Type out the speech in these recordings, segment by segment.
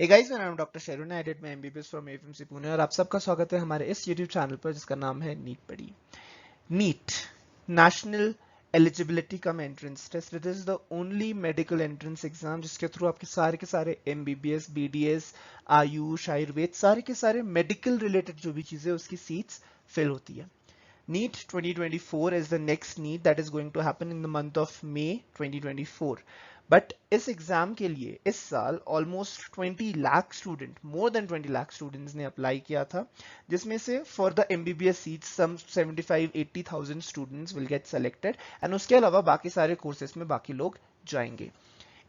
Hey guys, मेरा नाम doctor शेरून है। I did my MBBS from FMC Pune और आप सबका स्वागत है हमारे इस यूट्यूब चैनल पर जिसका नाम है नीट पढ़ी। NEET national eligibility cum entrance test. It is the only medical entrance exam जिसके थ्रू आपके सारे एमबीबीएस, बीडीएस, आयुष, आयुर्वेद, सारे के सारे मेडिकल रिलेटेड जो भी चीजें उसकी सीट्स फिल होती है। NEET 2024 is the next NEET that is going to happen in the month of May 2024. But इस एग्जाम के लिए इस साल almost 20 lakh student, more than 20 lakh students ने अप्लाई किया था, जिसमें से for the MBBS seats some 75-80,000 students will get selected and उसके अलावा बाकी सारे कोर्सेज में बाकी लोग जाएंगे।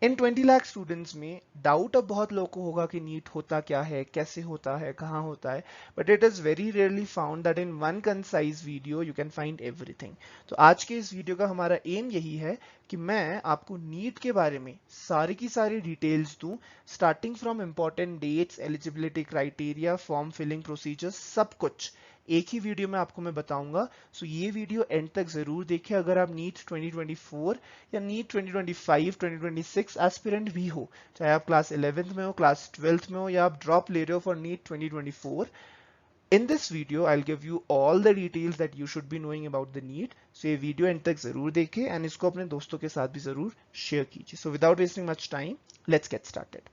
इन 20 लाख स्टूडेंट्स में डाउट अब बहुत लोगों को होगा कि नीट होता क्या है, कैसे होता है, कहाँ होता है, but it is very rarely found that in one concise video you can find everything. तो आज के इस वीडियो का हमारा एम यही है कि मैं आपको नीट के बारे में सारी की सारी डिटेल्स दूं, starting from important dates, eligibility criteria, form filling procedures, सब कुछ एक ही वीडियो में आपको मैं बताऊंगा। सो ये वीडियो एंड तक जरूर देखें अगर आप नीट 2024 या नीट 2025, 2026 एस्पिरेंट भी हो, चाहे आप क्लास 11th में हो, क्लास 12th में हो, या आप ड्रॉप ले रहे हो for NEET 2024। In this video, I'll give you all the details that you should be knowing about the NEET. So ये वीडियो एंड तक जरूर देखें एंड इसको अपने दोस्तों के साथ भी जरूर शेयर कीजिए। So without wasting much time, let's get started.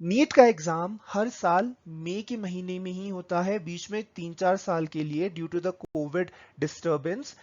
NEET का एग्जाम हर साल मई के महीने में ही होता है। बीच में 3-4 साल के लिए due to the COVID disturbance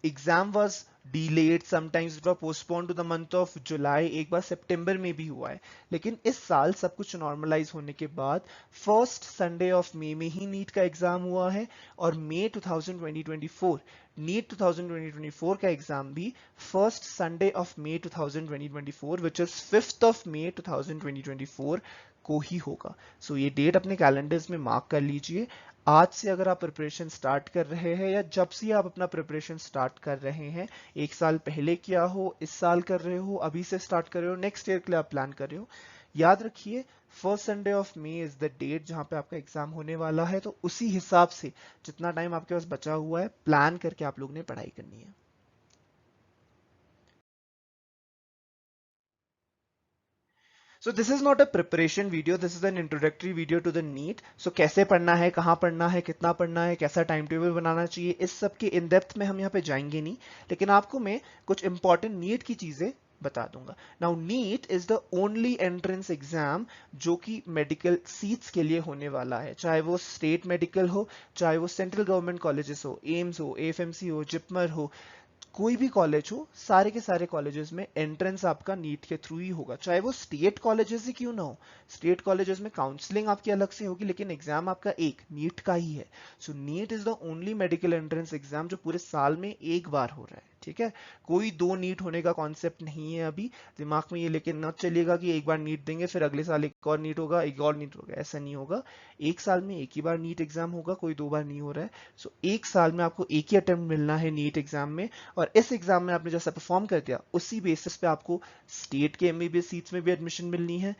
exam was delayed, sometimes it was postpone to the month of July, एक बार सितंबर में भी हुआ है। लेकिन इस साल सब कुछ नॉर्मलाइज होने के बाद फर्स्ट संडे ऑफ मई में ही नीट का एग्जाम हुआ है और मई 2024 नीट 2024 का एग्जाम भी first Sunday of May 2024 which is 5th of May 2024 को ही होगा। सो ये डेट अपने कैलेंडर्स में मार्क कर लीजिए। आज से अगर आप प्रिपरेशन स्टार्ट कर रहे हैं या जब से आप अपना प्रिपरेशन स्टार्ट कर रहे हैं, एक साल पहले किया हो, इस साल कर रहे हो, अभी से स्टार्ट कर रहे हो, नेक्स्ट ईयर के लिए आप प्लान कर रहे हो, याद रखिए first Sunday of May is the date जहां पे आपका एग्जाम होने वाला है। तो उसी हिसाब से जितना टाइम आपके पास बचा हुआ है प्लान करके आप लोग ने पढ़ाई करनी है। So this is not a preparation video, this is an introductory video to the NEET. So कैसे पढ़ना है, कहाँ पढ़ना है, कितना पढ़ना है, कैसा टाइम टेबल बनाना चाहिए, इस सब के इन डेप्थ में हम यहाँ पे जाएंगे नहीं, लेकिन आपको मैं कुछ इंपॉर्टेंट नीट की चीजें बता दूंगा। Now NEET is the only entrance exam जो कि मेडिकल सीट्स के लिए होने वाला है, चाहे वो स्टेट मेडिकल हो, चाहे वो सेंट्रल गवर्नमेंट कॉलेजेस हो, एम्स हो, एएफएमसी हो, जिपमर हो, कोई भी कॉलेज हो, सारे के सारे कॉलेजेस में एंट्रेंस आपका नीट के थ्रू ही होगा। चाहे वो स्टेट कॉलेजेस ही क्यों ना हो, स्टेट कॉलेजेस में काउंसलिंग आपकी अलग से होगी लेकिन एग्जाम आपका एक नीट का ही है। So NEET is the only medical entrance exam जो पूरे साल में एक बार हो रहा है। ठीक है, कोई दो नीट होने का कॉन्सेप्ट नहीं है अभी दिमाग में, ये लेकिन न चलेगा कि एक बार नीट देंगे फिर अगले साल एक और नीट होगा, एक और नीट होगा, ऐसा नहीं होगा। एक साल में एक ही बार नीट एग्जाम होगा, कोई दो बार नहीं हो रहा है। सो एक साल में आपको एक ही अटेम्प्ट मिलना है नीट एग्जाम में, और इस एग्जाम में आपने जैसा परफॉर्म कर दिया उसी बेसिस पे आपको स्टेट के एमबीबीएस सीट्स में भी एडमिशन मिलनी है।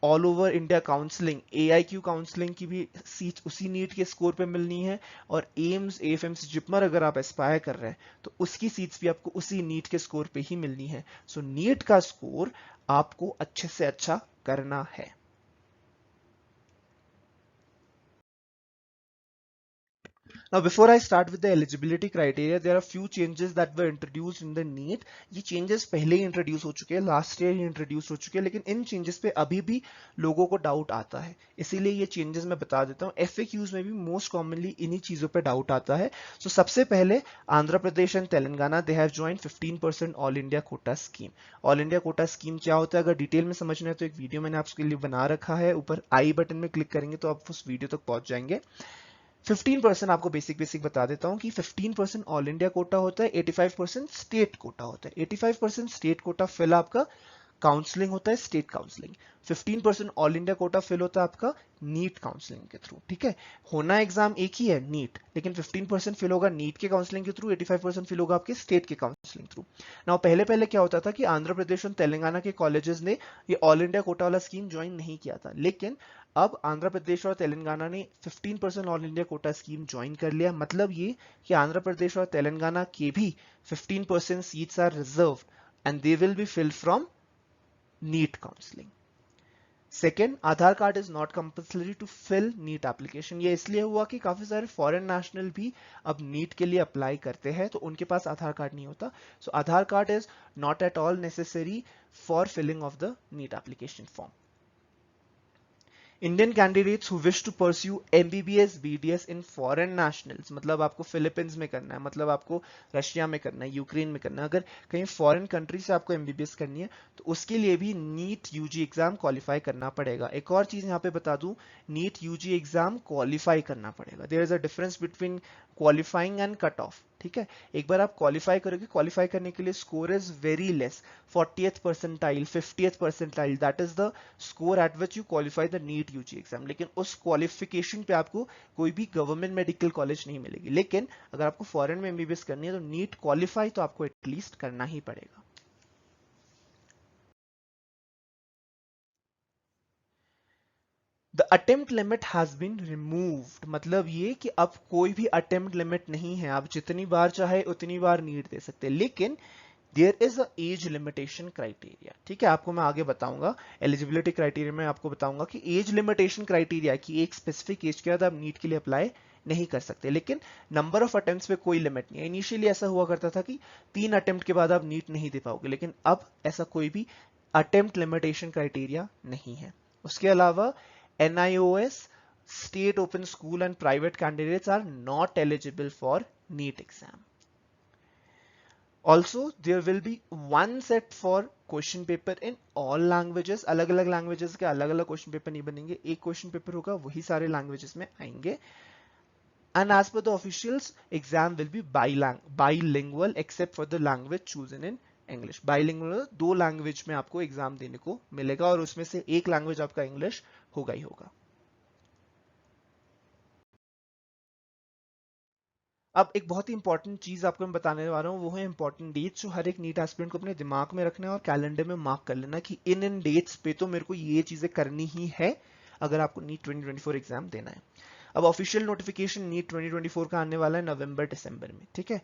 All over India counselling, AIQ counselling की भी सीट उसी नीट के स्कोर पे मिलनी है, और एम्स, एएफएमसी, जिपमर अगर आप एस्पायर कर रहे हैं तो उसकी सीट्स भी आपको उसी नीट के स्कोर पे ही मिलनी है। सो नीट का स्कोर आपको अच्छे से अच्छा करना है। Now, before I start with the eligibility criteria, there are few changes that were introduced in the NEET. ये changes पहले ही introduce हो चुके हैं, last year ही introduce हो चुके हैं, लेकिन इन changes पे अभी भी लोगों को डाउट आता है, इसीलिए ये changes मैं बता देता हूँ। FAQs में भी मोस्ट कॉमनली इन्हीं चीजों पे डाउट आता है। So, सबसे पहले Andhra Pradesh and Telangana they have join 15% all India quota scheme. All India quota scheme क्या होता है, अगर डिटेल में समझना है तो एक वीडियो मैंने आपके लिए बना रखा है, ऊपर आई बटन में क्लिक करेंगे तो आप उस वीडियो तक पहुंच जाएंगे। 15% आपको बेसिक बेसिक बता देता हूं कि 15% ऑल इंडिया कोटा होता है, 85% स्टेट कोटा होता है। 85% स्टेट कोटा फिल आपका काउंसलिंग होता है, state counselling. 15% all India quota fill होता है आपका नीट काउंसलिंग के थ्रू। ठीक है, होना एग्जाम एक ही है नीट, लेकिन 15% फिल होगा नीट के काउंसलिंग के थ्रू, 85% फिल होगा आपके स्टेट के काउंसलिंग थ्रू। नाउ पहले पहले क्या होता था कि आंध्र प्रदेश और तेलंगाना के कॉलेजेस ने ये ऑल इंडिया कोटा वाला स्कीम ज्वाइन नहीं किया था, लेकिन अब आंध्र प्रदेश और तेलंगाना ने 15% all India quota scheme join कर लिया। मतलब ये कि आंध्र प्रदेश और तेलंगाना के भी 15% seats are reserve and they will be filled from NEET counseling. Second, Aadhaar card is not compulsory to fill NEET application. ये इसलिए हुआ कि काफी सारे फॉरेन नेशनल भी अब नीट के लिए अप्लाई करते हैं तो उनके पास आधार कार्ड नहीं होता, so Aadhaar card is not at all necessary for filling of the NEET application form. Indian candidates who wish to pursue MBBS BDS in foreign nationals, मतलब आपको फिलीपींस में करना है, मतलब आपको रशिया में करना है, यूक्रेन में करना है, अगर कहीं फॉरेन कंट्री से आपको एमबीबीएस करनी है तो उसके लिए भी नीट यूजी एग्जाम क्वालिफाई करना पड़ेगा। एक और चीज यहाँ पे बता दूं, नीट यूजी एग्जाम क्वालिफाई करना पड़ेगा। There is a difference between qualifying and cut off, ठीक है। एक बार आप क्वालिफाई करोगे, क्वालिफाई करने के लिए score is very less, 40th percentile, 50th percentile, that is the score at which you qualify the NEET UG exam. लेकिन उस क्वालिफिकेशन पे आपको कोई भी गवर्नमेंट मेडिकल कॉलेज नहीं मिलेगी। लेकिन अगर आपको फॉरेन में एमबीबीएस करनी है तो नीट क्वालिफाई तो आपको एटलीस्ट करना ही पड़ेगा। The attempt limit has been removed, मतलब ये कि अब कोई भी अटेम्प्ट लिमिट नहीं है, आप जितनी बार चाहे उतनी बार नीट दे सकते हैं। लेकिन there is a age limitation criteria, ठीक है, आपको मैं आगे बताऊंगा एलिजिबिलिटी क्राइटेरिया में आपको बताऊंगा कि एज लिमिटेशन क्राइटेरिया की एक स्पेसिफिक एज के बाद आप नीट के लिए अप्लाई नहीं कर सकते। लेकिन नंबर ऑफ अटेम्प्ट्स पे कोई लिमिट नहीं है। इनिशियली ऐसा हुआ करता था कि 3 अटेम्प्ट के बाद आप नीट नहीं दे पाओगे, लेकिन अब ऐसा कोई भी अटेम्प्ट लिमिटेशन क्राइटेरिया नहीं है। उसके अलावा NIOS, state open school and private candidates are not eligible for NEET exam. Also, there will be one set for question paper in all languages. अलग अलग languages के अलग अलग question paper नहीं बनेंगे, एक question paper होगा, वही सारे languages में आएंगे। And as per the officials, exam will be bilingual except for the language chosen in English. Bilingual, 2 language में आपको exam देने को मिलेगा और उसमें से एक language आपका English होगा ही होगा। अब एक बहुत ही इंपॉर्टेंट चीज आपको मैं बताने वाला हूँ, वो है इंपॉर्टेंट डेट्स जो हर एक नीट एस्पिरेंट को अपने दिमाग में रखना है और कैलेंडर में मार्क कर लेना कि इन डेट्स पे तो मेरे को ये चीजें करनी ही है अगर आपको नीट 2024 एग्जाम देना है। अब ऑफिशियल नोटिफिकेशन नीट 2024 का आने वाला है नवंबर दिसंबर में, ठीक है।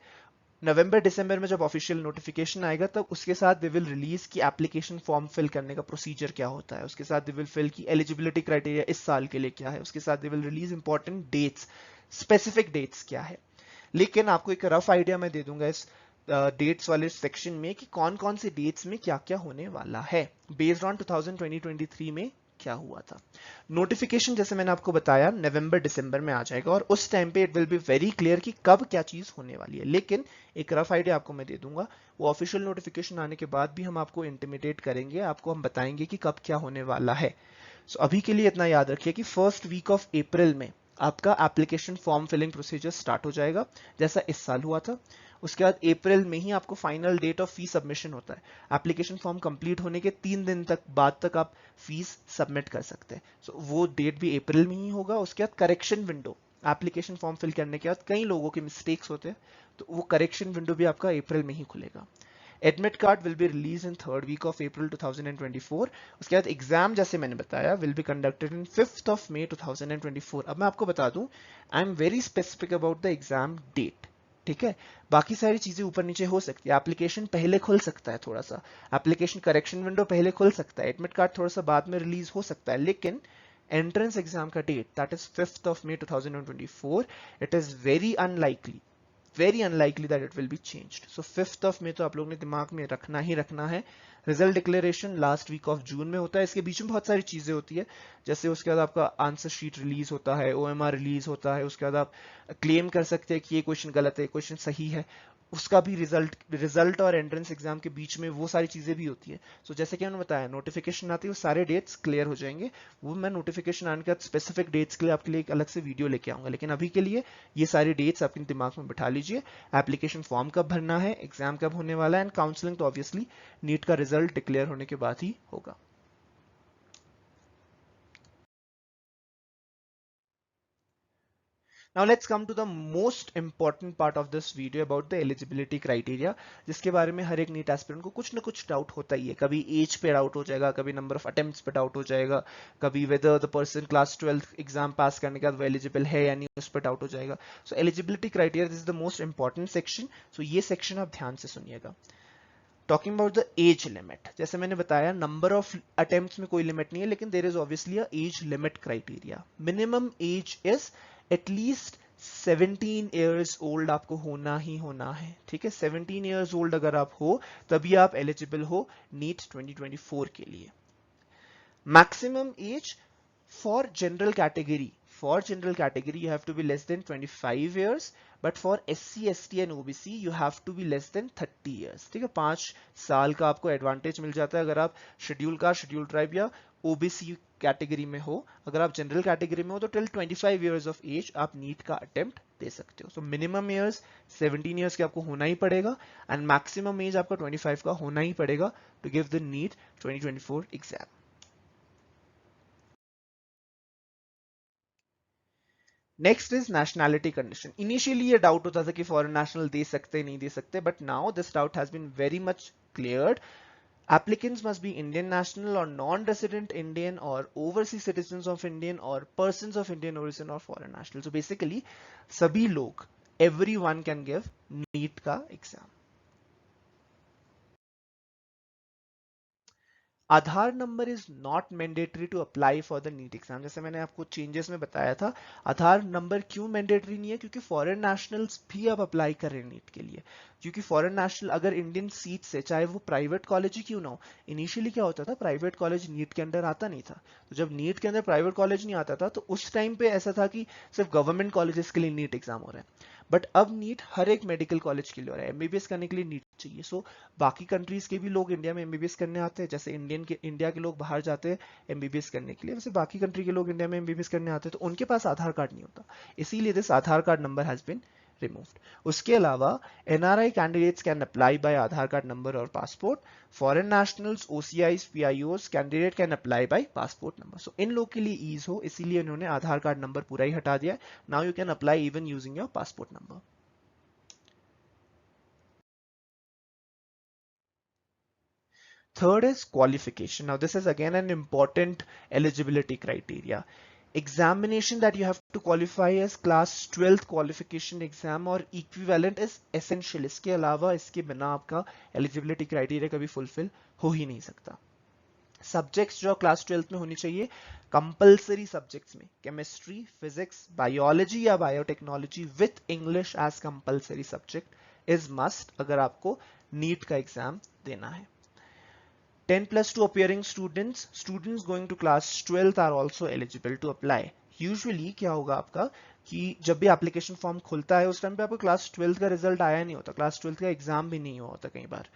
नवंबर दिसंबर में जब ऑफिशियल नोटिफिकेशन आएगा तब उसके साथ दे विल रिलीज की एप्लीकेशन फॉर्म फिल करने का प्रोसीजर क्या होता है, उसके साथ दे विल फिल की एलिजिबिलिटी क्राइटेरिया इस साल के लिए क्या है, उसके साथ they will release important dates, specific dates क्या है। लेकिन आपको एक रफ आइडिया मैं दे दूंगा इस डेट्स वाले सेक्शन में कि कौन कौन से डेट्स में क्या क्या होने वाला है बेस्ड ऑन 2023 में क्या हुआ था। नोटिफिकेशन जैसे मैंने आपको बताया नवंबर दिसंबर में आ जाएगा और उस टाइम पे it will be very clear कि कब क्या चीज होने वाली है। लेकिन एक रफ आइडिया आपको मैं दे दूंगा, वो ऑफिशियल नोटिफिकेशन आने के बाद भी हम आपको इंटिमिडेट करेंगे, आपको हम बताएंगे कि कब क्या होने वाला है। सो अभी के लिए इतना याद रखिए कि फर्स्ट वीक ऑफ अप्रैल में आपका application form filling procedure start हो जाएगा जैसा इस साल हुआ था। उसके बाद अप्रैल में ही आपको final date of fee submission होता है। एप्लीकेशन फॉर्म कंप्लीट होने के 3 दिन तक बाद तक आप फीस सबमिट कर सकते हैं। सो वो डेट भी अप्रैल में ही होगा। उसके बाद correction window, application form fill करने के बाद कई लोगों के मिस्टेक्स होते हैं तो वो करेक्शन विंडो भी आपका अप्रैल में ही खुलेगा। Admit card will be release in 3rd week of April 2024। उसके बाद एग्जाम जैसे मैंने बताया will be conducted in 5th of May 2024। अब मैं आपको बता दूं, I am very specific about the exam date, ठीक है। बाकी सारी चीजें ऊपर नीचे हो सकती है, एप्लीकेशन पहले खुल सकता है, थोड़ा सा एप्लीकेशन करेक्शन विंडो पहले खुल सकता है, एडमिट कार्ड थोड़ा सा बाद में रिलीज हो सकता है, लेकिन एंट्रेंस एग्जाम का date that is 5th of May 2024, it is very unlikely that it will be changed. So 5th of May तो आप लोगों ने दिमाग में रखना ही रखना है। Result declaration last week of June में होता है। इसके बीच में बहुत सारी चीजें होती है, जैसे उसके बाद आपका आंसर शीट रिलीज होता है, OMR रिलीज होता है, उसके बाद आप क्लेम कर सकते हैं कि ये क्वेश्चन गलत है, क्वेश्चन सही है, उसका भी रिजल्ट और एंट्रेंस एग्जाम के बीच में वो सारी चीजें भी होती है। सो जैसे कि मैंने बताया नोटिफिकेशन आती है वो सारे डेट्स क्लियर हो जाएंगे, वो मैं नोटिफिकेशन आने के बाद स्पेसिफिक डेट्स के लिए आपके लिए एक अलग से वीडियो लेके आऊंगा। लेकिन अभी के लिए ये सारी डेट्स अपने दिमाग में बिठा लीजिए। एप्लीकेशन फॉर्म कब भरना है, एग्जाम कब होने वाला है, एंड काउंसलिंग तो ऑब्वियसली नीट का रिजल्ट डिक्लेयर होने के बाद ही होगा। Now let's come to the most important part of this video about the eligibility criteria, जिसके बारे में हर एक नीट एस्पिरेंट को कुछ ना कुछ डाउट होता ही है। कभी एज पे डाउट हो जाएगा, कभी नंबर ऑफ अटेम्प्ट्स पे डाउट हो जाएगा, कभी whether the person class 12th exam पास करने के बाद वो एलिजिबल है या नहीं उस पर डाउट हो जाएगा। So eligibility criteria this is the most important section. So ये सेक्शन आप ध्यान से सुनिएगा। Talking about the age limit, जैसे मैंने बताया नंबर ऑफ अटेम्प्ट्स में कोई लिमिट नहीं है, लेकिन there is obviously a age limit criteria. Minimum age is at least 17 years old आपको होना ही होना है, ठीक है। 17 ईयर्स ओल्ड अगर आप हो तभी आप एलिजिबल हो नीट 2024 के लिए। Maximum age for general category you have to be less than 25 years, but for SC ST and OBC you have to be less than 30 years, ठीक है। 5 साल का आपको एडवांटेज मिल जाता है अगर आप शेड्यूल कास्ट, शेड्यूल ट्राइब या OBC कैटेगरी में हो। अगर आप जनरल कैटेगरी में हो तो टिल 25 years of age आप नीट का अटेम्प्ट दे सकते हो। सो मिनिमम ईयर्स 17 ईयर्स के आपको होना ही पड़ेगा एंड मैक्सिमम एज आपका 25 का होना ही पड़ेगा to give the NEET 2024 exam. Next is nationality condition. Initially ये डाउट होता था कि फॉरेन नेशनल दे सकते नहीं दे सकते, but now this doubt has been very much cleared. Applicants must be Indian national or non-resident Indian or overseas citizens of Indian or persons of Indian origin or foreign national. So basically, सभी लोग, everyone can give NEET का exam. Aadhaar number is not mandatory to apply for the NEET exam. जैसे मैंने आपको changes में बताया था, आधार number क्यों मैंडेटरी नहीं है, क्योंकि फॉरेन नेशनल्स भी अब अप्लाई कर रहे हैं नीट के लिए। क्योंकि फॉरेन नेशनल अगर इंडियन सीट से, चाहे वो प्राइवेट कॉलेज ही क्यों ना हो, इनिशियली क्या होता था, प्राइवेट कॉलेज नीट के अंदर आता नहीं था। तो जब नीट के अंदर प्राइवेट कॉलेज नहीं आता था तो उस टाइम पे ऐसा था कि सिर्फ गवर्नमेंट कॉलेजेस के लिए नीट एग्जाम हो रहा है। बट अब नीट हर एक मेडिकल कॉलेज के लिए हो रहा है। एमबीबीएस करने के लिए नीट चाहिए। सो बाकी कंट्रीज के भी लोग इंडिया में एमबीबीएस करने आते हैं, जैसे इंडिया के लोग बाहर जाते हैं एमबीबीएस करने के लिए, वैसे बाकी कंट्री के लोग इंडिया में एमबीबीएस करने आते हैं, तो उनके पास आधार कार्ड नहीं होता, इसीलिए this Aadhaar card number has been removed. उसके अलावा NRI candidates can apply by Aadhaar card number और passport. Foreign nationals, OCIs, PIOs candidate can apply by passport number. So इन लोग के लिए ईज हो, इसीलिए इन्होंने आधार कार्ड नंबर पूरा ही हटा दिया। Now you can apply even using your passport number. Third is qualification. Now this is again an important eligibility criteria. Examination that you have to qualify as class 12th qualification exam or equivalent is essential. इसके अलावा, इसके बिना आपका eligibility criteria कभी fulfill हो ही नहीं सकता। Subjects जो क्लास 12th में होनी चाहिए, कंपल्सरी सब्जेक्ट्स में केमिस्ट्री, फिजिक्स, बायोलॉजी या biotechnology with English as compulsory subject is must अगर आपको नीट का एग्जाम देना है। 10+2 appearing students going to class 12th are also eligible to apply. Usually क्या होगा आपका कि जब भी एप्लीकेशन फॉर्म खुलता है उस टाइम पे आपको क्लास 12th का रिजल्ट आया नहीं होता, क्लास 12th का एग्जाम भी नहीं हुआ होता कई बार।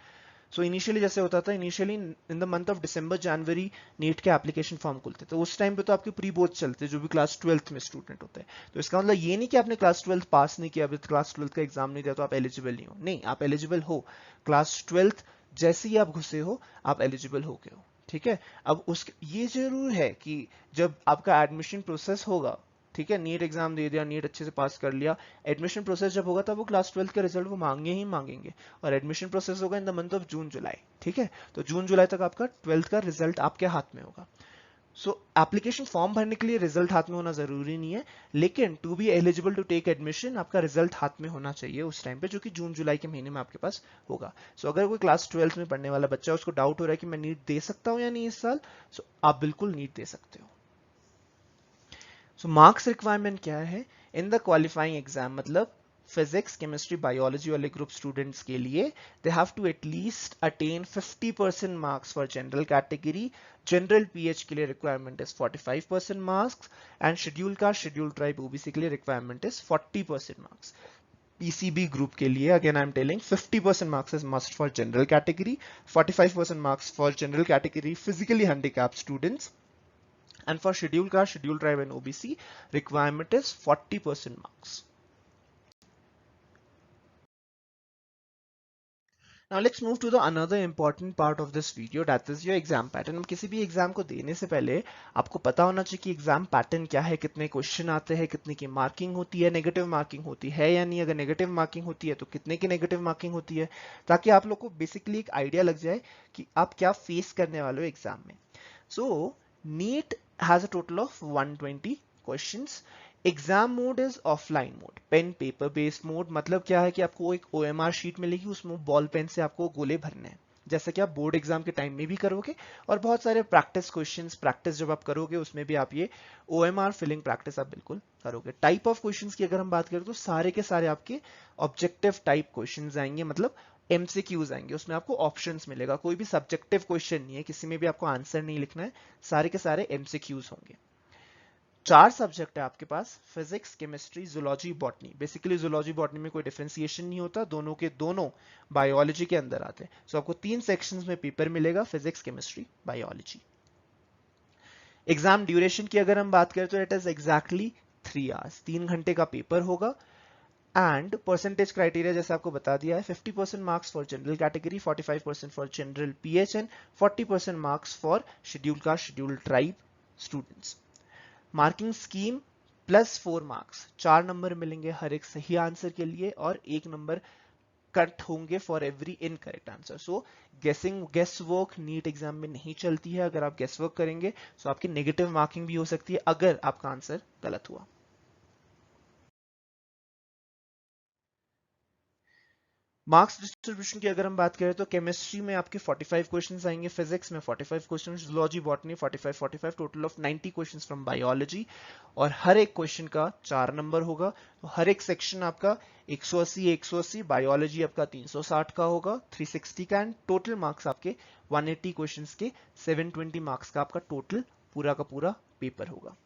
सो इनिशियली जैसे होता था, initially in the month of December January NEET के एप्लीकेशन फॉर्म खुलते, तो उस टाइम पे तो आपके प्री बोर्ड चलते जो भी क्लास 12th में स्टूडेंट होते हैं। तो इसका मतलब ये नहीं कि आपने क्लास 12th पास नहीं किया, अभी क्लास 12th का एग्जाम नहीं दिया तो आप एलिजिबल नहीं हो। नहीं, आप एलिजिबल हो। क्लास 12th जैसे ही आप घुसे हो आप एलिजिबल हो गए हो, ठीक है। अब उस ये जरूर है कि जब आपका एडमिशन प्रोसेस होगा, ठीक है, नीट एग्जाम दे दिया, नीट अच्छे से पास कर लिया, एडमिशन प्रोसेस जब होगा तब वो क्लास 12th का रिजल्ट वो मांगे ही मांगेंगे, और एडमिशन प्रोसेस होगा in the month of June July, ठीक है। तो जून जुलाई तक आपका 12th का रिजल्ट आपके हाथ में होगा। सो एप्लीकेशन फॉर्म भरने के लिए रिजल्ट हाथ में होना जरूरी नहीं है, लेकिन to be eligible to take admission आपका रिजल्ट हाथ में होना चाहिए उस टाइम पे, जो कि जून जुलाई के महीने में आपके पास होगा। सो अगर कोई क्लास 12th में पढ़ने वाला बच्चा उसको डाउट हो रहा है कि मैं नीट दे सकता हूं या नहीं इस साल, सो आप बिल्कुल नीट दे सकते हो। सो मार्क्स रिक्वायरमेंट क्या है इन द क्वालिफाइंग एग्जाम, मतलब फिजिक्स, केमिस्ट्री, बायोलॉजी वाले ग्रुप स्टूडेंट्स के लिए they have to at least attain 50% marks for general category. General PH के लिए requirement is 45% marks and schedule caste, schedule tribe, OBC के लिए requirement is 40% marks. PCB group के लिए again I am telling 50% marks is must for general category, 45% marks for general category physically handicapped students, and for scheduled caste, scheduled tribe and OBC requirement is 40% marks. Now let's move to the another important part of this video, that is your exam pattern. किसी भी exam को देने से पहले आपको पता होना चाहिए कि एग्जाम पैटर्न क्या है, कितने क्वेश्चन आते हैं, कितने की मार्किंग होती है, नेगेटिव मार्किंग होती है या नहीं, अगर नेगेटिव मार्किंग होती है तो कितने की नेगेटिव मार्किंग होती है, ताकि आप लोग को बेसिकली एक आइडिया लग जाए कि आप क्या फेस करने वाले हो एग्जाम में। So NEET has a total of 120 questions. Exam mode is offline mode, pen paper based mode. मतलब क्या है कि आपको एक OMR शीट मिलेगी, उसमें बॉल पेन से आपको गोले भरने हैं, जैसा कि आप बोर्ड एग्जाम के टाइम में भी करोगे, और बहुत सारे प्रैक्टिस क्वेश्चंस, प्रैक्टिस जब आप करोगे उसमें भी आप ये OMR फिलिंग प्रैक्टिस आप बिल्कुल करोगे। टाइप ऑफ क्वेश्चंस की अगर हम बात करें तो सारे के सारे आपके ऑब्जेक्टिव टाइप क्वेश्चंस आएंगे, मतलब MCQs आएंगे, उसमें आपको ऑप्शंस मिलेगा, कोई भी सब्जेक्टिव क्वेश्चन नहीं है, किसी में भी आपको आंसर नहीं लिखना है, सारे के सारे MCQs होंगे। 4 सब्जेक्ट है आपके पास, physics, chemistry, zoology, botany. Basically zoology botany में कोई डिफरेंशिएशन नहीं होता, दोनों के दोनों बायोलॉजी के अंदर आते हैं। सो आपको 3 सेक्शंस में पेपर मिलेगा, physics, chemistry, biology. Exam duration की अगर हम बात करें तो इट इज एग्जैक्टली 3 आवर्स, 3 घंटे का पेपर होगा। एंड परसेंटेज क्राइटेरिया जैसे आपको बता दिया है, 50% marks for general category, 45% for general PH and 40% marks for schedule caste, schedule tribe students. Marking scheme +4 marks, 4 number मिलेंगे हर एक सही आंसर के लिए, और 1 नंबर कट होंगे for every incorrect answer. So guess work NEET exam में नहीं चलती है। अगर आप गेस वर्क करेंगे तो आपकी नेगेटिव मार्किंग भी हो सकती है अगर आपका आंसर गलत हुआ। मार्क्स डिस्ट्रीब्यूशन की अगर हम बात करें तो केमिस्ट्री में आपके 45 क्वेश्चंस आएंगे, फिजिक्स में 45 questions, zoology botany 45 45, total of 90 questions from biology, और हर एक क्वेश्चन का 4 नंबर होगा। तो हर एक सेक्शन आपका 180 180, बायोलॉजी आपका 360 का होगा, 360 का, एंड टोटल मार्क्स आपके 180 क्वेश्चंस के 720 मार्क्स का आपका टोटल पूरा का पूरा पेपर होगा।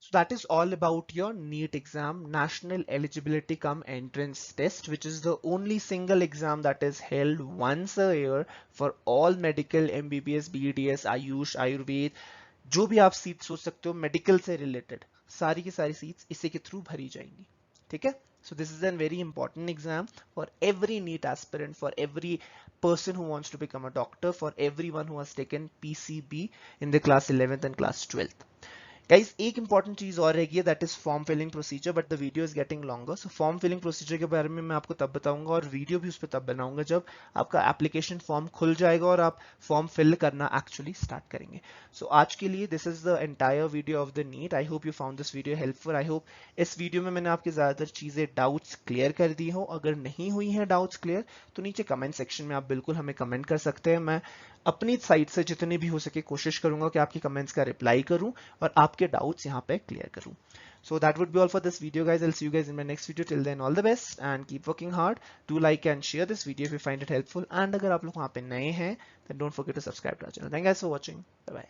So that is all about your NEET exam, National Eligibility Cum Entrance Test, which is the only single exam that is held once a year for all medical, MBBS, BDS, Ayush, Ayurveda, जो भी आप seat सोच सकते हो medical से related, सारी की सारी सीट्स इसी के थ्रू भरी जाएंगी। ठीक है? So this is a very important exam for every NEET aspirant, for every person who wants to become a doctor, for everyone who has taken PCB in the class 11th and class 12th. Guys एक important चीज और रहेगी, that is form filling procedure, but the video is getting longer. So form filling procedure के बारे में मैं आपको तब बताऊंगा, और वीडियो भी उस पर तब बनाऊंगा जब आपका एप्लीकेशन फॉर्म खुल जाएगा और आप फॉर्म फिल करना एक्चुअली स्टार्ट करेंगे। सो आज के लिए this is the entire video of the NEET. I hope you found this video helpful. I hope इस वीडियो में मैंने आपकी ज्यादातर चीजें, डाउट्स क्लियर कर दी हो। अगर नहीं हुई हैं डाउट्स क्लियर तो नीचे कमेंट सेक्शन में आप बिल्कुल हमें कमेंट कर सकते हैं। मैं अपनी साइड से जितनी भी हो सके कोशिश करूंगा कि आपकी कमेंट्स का रिप्लाई करूं और आपके डाउट्स यहाँ पे क्लियर करूं। So that would be all for this video, guys. I'll see you guys in my next video. Till then, all the best and keep working hard. Do like and share this video if you find it helpful. And अगर आप लोग वहाँ पे नए हैं, then don't forget to subscribe to our channel. Thank you guys for watching. Bye bye.